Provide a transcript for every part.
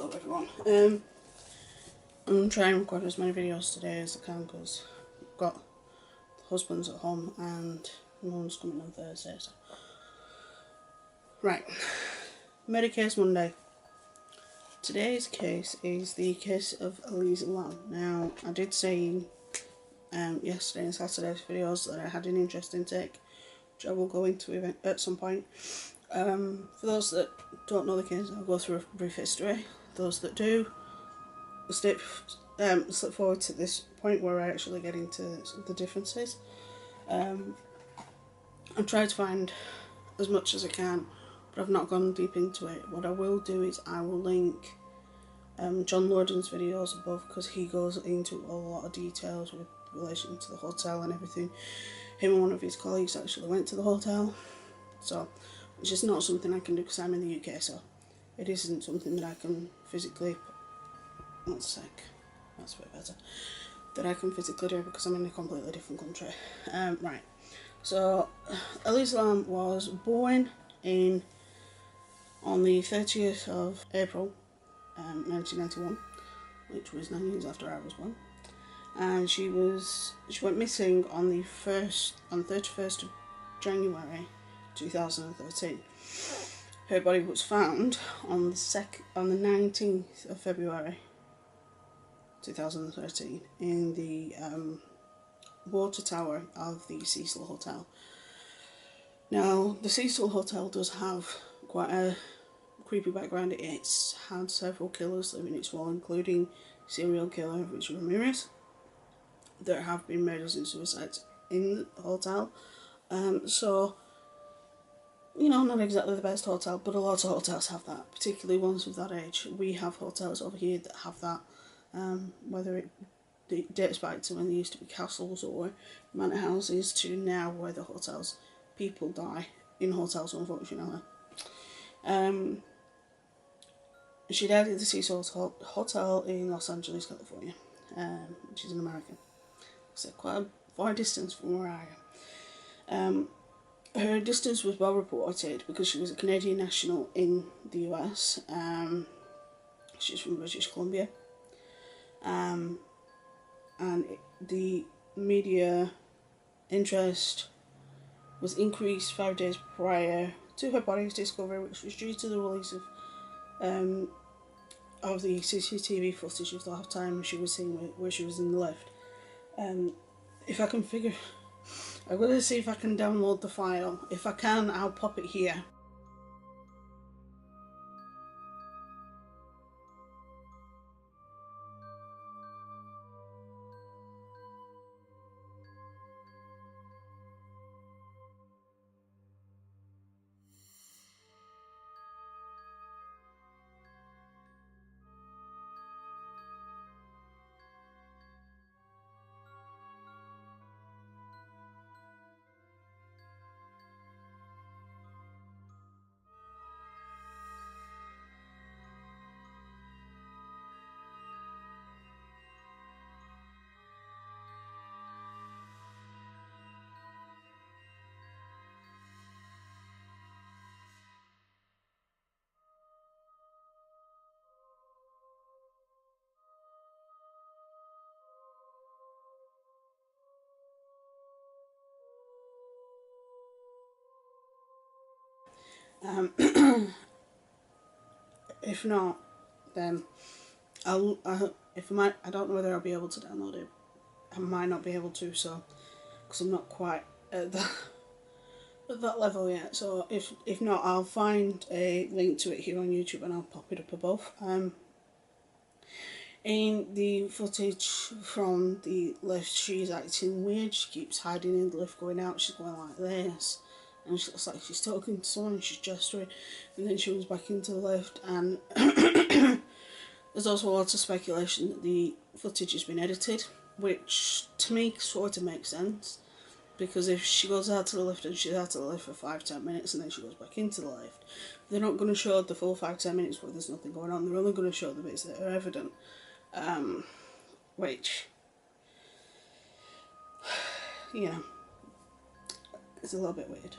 Hello everyone. I'm trying to record as many videos today as I can because I've got husbands at home and mum's coming on Thursday. So. Right, murder case Monday. Today's case is the case of Elisa Lam. Now, I did say yesterday and Saturday's videos that I had an interesting take, which I will go into at some point. For those that don't know the case, I'll go through a brief history. Those that do, slip forward to this point where I actually get into the differences. I'm trying to find as much as I can, but I've not gone deep into it. What I will do is I will link John Lordan's videos above, because he goes into a lot of details with relation to the hotel and everything. Him and one of his colleagues actually went to the hotel, so it's just not something I can do because I'm in the UK, so it isn't something that I can physically, one sec, that's a bit better, that I can physically do because I'm in a completely different country. Right, so Elisa Lam was born on the 30th of April 1991, which was 9 years after I was born, and she went missing on the 31st of January 2013. Her body was found on the 19th of February 2013 in the water tower of the Cecil Hotel. Now, the Cecil Hotel does have quite a creepy background. It's had several killers living in its wall, including serial killer Richard Ramirez. There have been murders and suicides in the hotel. So, you know, not exactly the best hotel, but a lot of hotels have that, particularly ones of that age. We have hotels over here that have that, whether it dates back to when there used to be castles or manor houses to now where the hotels, people die in hotels, unfortunately. She died at the Cecil Hotel in Los Angeles, California, which is in America. So quite a far distance from where I am. Her distance was well reported because she was a Canadian national in the US. She's from British Columbia. And the media interest was increased 5 days prior to her body's discovery, which was due to the release of the CCTV footage of the time she was seen where she was in the lift. If I can I'm going to see if I can download the file. If I can, I'll pop it here. If not, then I don't know whether I'll be able to download it. I might not be able to, so because I'm not quite at that level yet. So if not, I'll find a link to it here on YouTube and I'll pop it up above. In the footage from the lift, she's acting weird. She keeps hiding in the lift, going out. She's going like this, and she looks like she's talking to someone and she's gesturing, and then she goes back into the lift. And there's also lots of speculation that the footage has been edited, which to me sort of makes sense, because if she goes out to the lift and she's out of the lift for 5-10 minutes and then she goes back into the lift, they're not going to show the full 5-10 minutes where there's nothing going on. They're only going to show the bits that are evident, which, you know, is a little bit weird.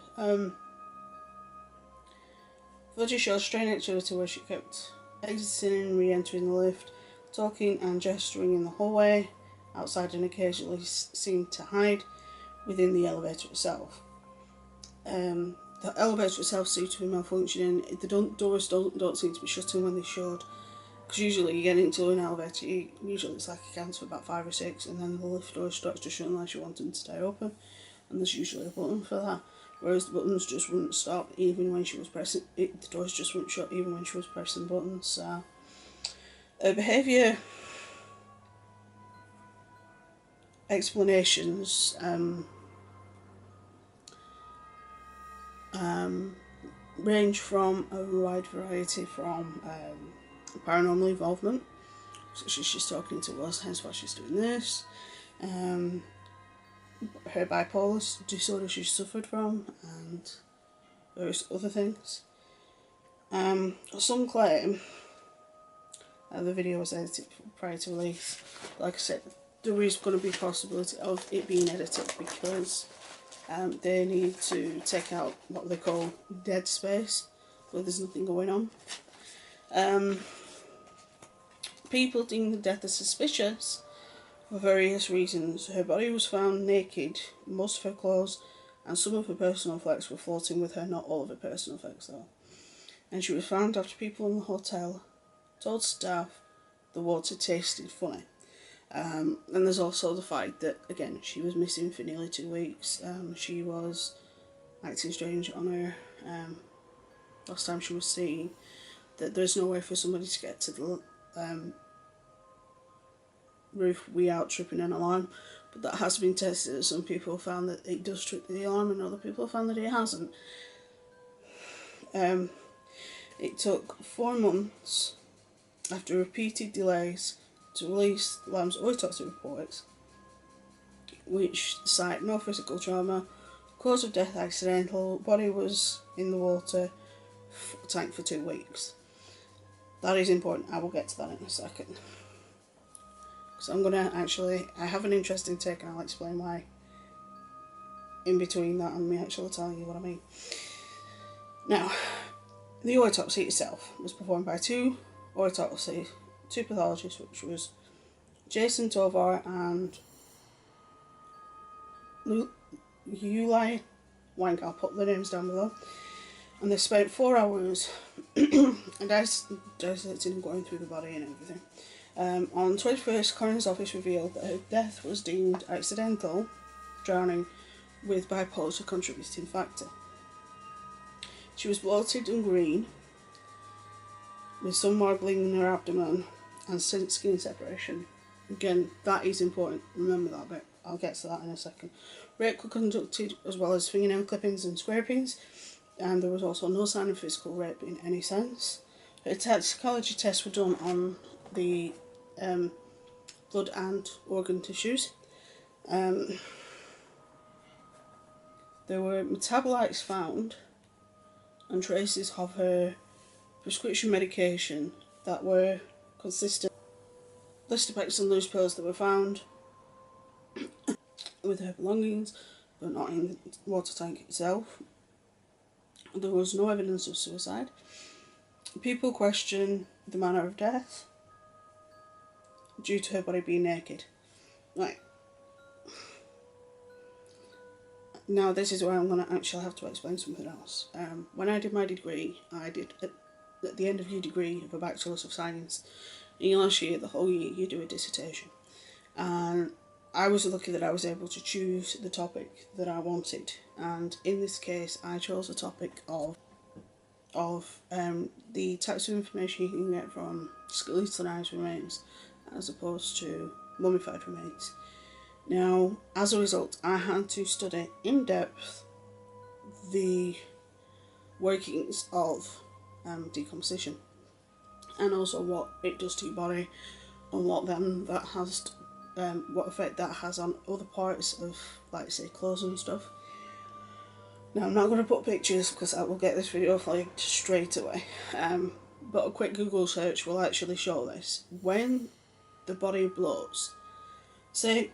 Footage shows strange activity where she kept exiting and re-entering the lift, talking and gesturing in the hallway, outside, and occasionally seemed to hide within the elevator itself. The elevator itself seems to be malfunctioning. The doors don't seem to be shutting when they should. Because usually you get into an elevator, usually it's like a count of about 5 or 6, and then the lift door starts to shut unless you want them to stay open. And there's usually a button for that. Whereas the buttons just wouldn't stop even when she was pressing it. The doors just wouldn't shut even when she was pressing buttons. So her behaviour explanations range from a wide variety, from paranormal involvement, such as she's talking to us, hence why she's doing this, her bipolar disorder she suffered from, and various other things. Some claim the video was edited prior to release. Like I said, there is going to be a possibility of it being edited because they need to take out what they call dead space, where there's nothing going on. People deem the death as suspicious for various reasons. Her body was found naked, most of her clothes and some of her personal effects were floating with her, not all of her personal effects though. And she was found after people in the hotel told staff the water tasted funny. And there's also the fact that, again, she was missing for nearly 2 weeks. She was acting strange on her last time she was seen. That there's no way for somebody to get to the roof without tripping an alarm, but that has been tested. Some people found that it does trip the alarm and other people found that it hasn't. It took 4 months after repeated delays to release Lam's autopsy reports, which cite no physical trauma, cause of death accidental, body was in the water tank for 2 weeks. That is important. I will get to that in a second. So I'm gonna I have an interesting take and I'll explain why in between that and me actually telling you what I mean. Now, the autopsy itself was performed by two pathologists, which was Jason Tovar and Uli Wank. I'll put the names down below. And they spent 4 hours dissecting and going through the body and everything. On the 21st, Coroner's Office revealed that her death was deemed accidental drowning with bipolar contributing factor. She was bloated and green, with some marbling in her abdomen and skin separation. Again, that is important, remember that bit. I'll get to that in a second. Rape was conducted as well as fingernail clippings and scrapings, and there was also no sign of physical rape in any sense. Her toxicology tests were done on the blood and organ tissues. There were metabolites found and traces of her prescription medication that were consistent. Listopex and loose pills that were found with her belongings, but not in the water tank itself. There was no evidence of suicide. People question the manner of death due to her body being naked. Right. Now this is where I'm going to actually have to explain something else. When I did my degree, I did at the end of your degree of a Bachelor's of Science, in your last year, the whole year, you do a dissertation. And I was lucky that I was able to choose the topic that I wanted. And in this case, I chose the topic of the types of information you can get from skeletonized remains as opposed to mummified remains. Now, as a result, I had to study in depth the workings of decomposition, and also what it does to your body, and what effect that has on other parts of, like, say, clothes and stuff. Now, I'm not going to put pictures because I will get this video flagged straight away, but a quick Google search will actually show this. When the body blows, say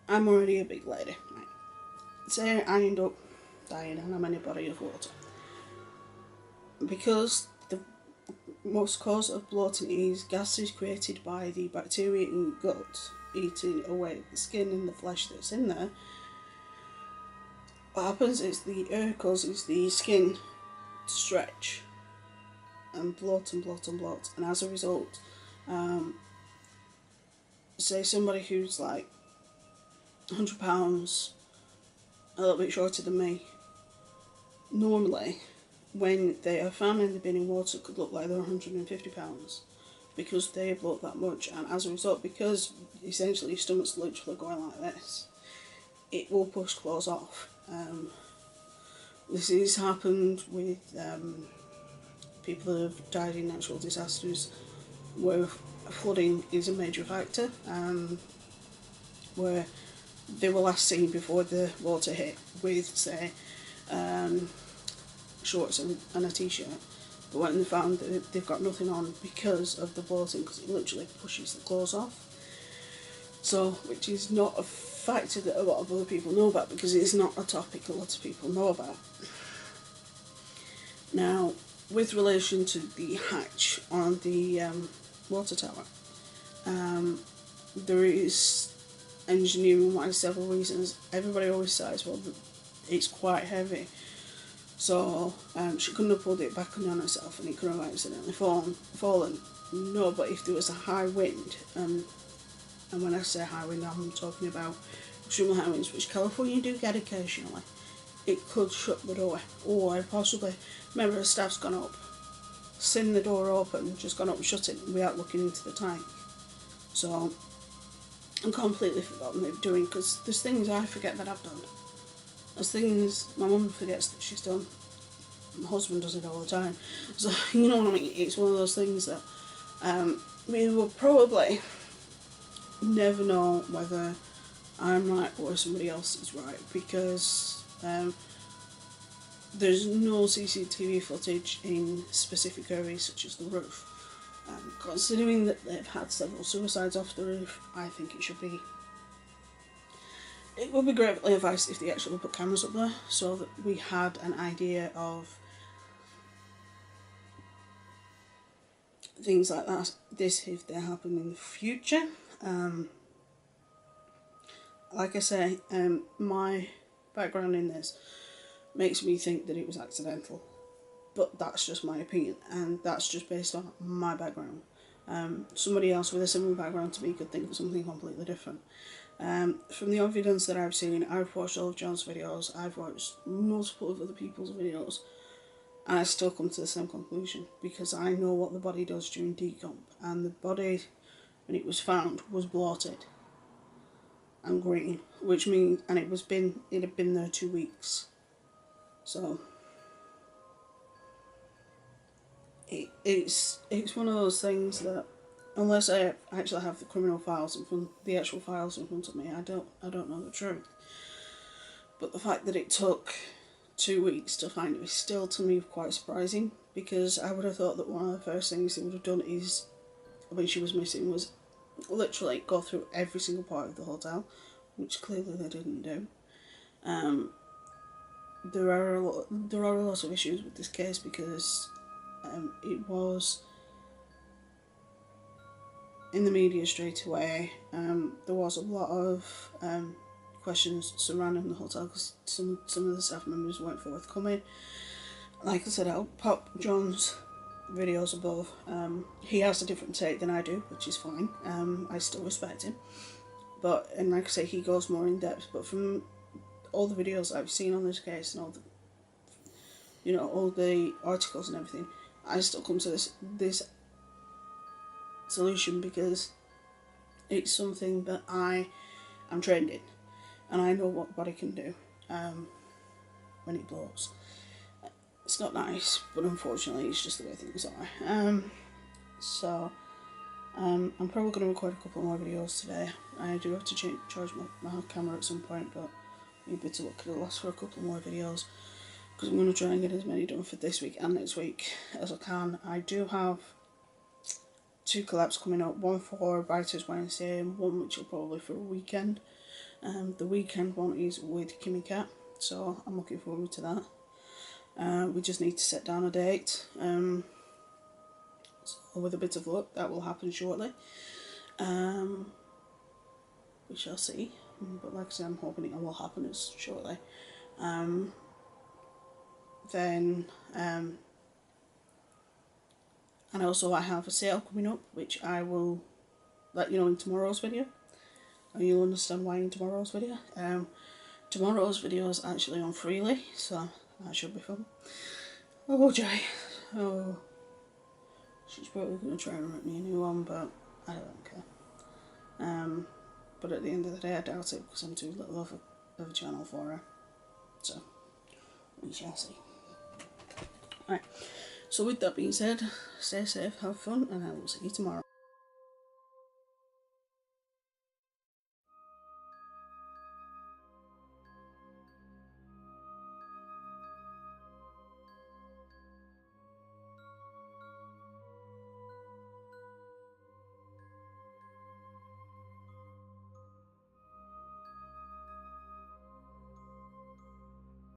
I'm already a big lady, right? Say I end up dying and I'm in a body of water. Because most cause of bloating is gases created by the bacteria in the gut eating away the skin and the flesh that's in there. What happens is the air causes the skin to stretch and bloat and bloat and bloat, and as a result, say somebody who's like £100, a little bit shorter than me, normally when they are found in the bin in water could look like they're £150 because they bloat that much, and as a result, because essentially your stomach's literally going like this, it will push clothes off. This has happened with people that have died in natural disasters where flooding is a major factor, where they were last seen before the water hit with, say, shorts and a t-shirt, but when they found that they've got nothing on because of the bloating, because it literally pushes the clothes off. So, which is not a factor that a lot of other people know about, because it's not a topic a lot of people know about. Now, with relation to the hatch on the water tower, there is engineering-wise several reasons. Everybody always says, well, it's quite heavy, so she couldn't have pulled it back on herself and it could have accidentally fallen. No, but if there was a high wind, and when I say high wind, I'm talking about extremely high winds, which California do get occasionally, it could shut the door, or possibly member of staff's gone up, seen the door open, just gone up and shut it without looking into the tank. So I'm completely forgotten they're doing, because there's things I forget that I've done. There's things my mum forgets that she's done. My husband does it all the time. So, you know what I mean? It's one of those things that we will probably never know whether I'm right or somebody else is right, because there's no CCTV footage in specific areas such as the roof. Considering that they've had several suicides off the roof, I think it would be greatly advised if they actually put cameras up there, so that we had an idea of things like that, this if they happen in the future. Like I say, my background in this makes me think that it was accidental, but that's just my opinion, and that's just based on my background. Somebody else with a similar background to me could think of something completely different. From the evidence that I've seen, I've watched all of John's videos, I've watched multiple of other people's videos, and I still come to the same conclusion, because I know what the body does during decomp, and the body, when it was found, was bloated and green, which means, and it had been there 2 weeks. So it's one of those things that, unless I actually have the criminal files the actual files in front of me, I don't know the truth. But the fact that it took 2 weeks to find it is still, to me, quite surprising, because I would have thought that one of the first things they would have done is, when she was missing, was literally go through every single part of the hotel, which clearly they didn't do. There are a lot of issues with this case, because it was in the media straight away. There was a lot of questions surrounding the hotel, because some of the staff members weren't forthcoming. Like I said, I'll pop John's videos above. He has a different take than I do, which is fine. I still respect him, and like I say, he goes more in depth. But from all the videos I've seen on this case and all the articles and everything, I still come to this solution, because it's something that I am trained in, and I know what the body can do when it blows. It's not nice, but unfortunately it's just the way things are. I'm probably going to record a couple more videos today. I do have to charge my camera at some point, but maybe to look at it last for a couple more videos, because I'm going to try and get as many done for this week and next week as I can. I do have 2 collabs coming up, one for Writers Wednesday and one which will probably for a weekend. The weekend one is with Kimmy Cat, so I'm looking forward to that. We just need to set down a date. So with a bit of luck, that will happen shortly. We shall see. But like I said, I'm hoping it will happen as shortly. And also I have a sale coming up, which I will let you know in tomorrow's video, and you'll understand why in tomorrow's video. Tomorrow's video is actually on Freely, so that should be fun. Oh, Jay. Oh. She's probably going to try and rip me a new one, but I don't care. But at the end of the day, I doubt it, because I'm too little of a channel for her. So, we shall see. Alright, so with that being said, stay safe, have fun, and I will see you tomorrow.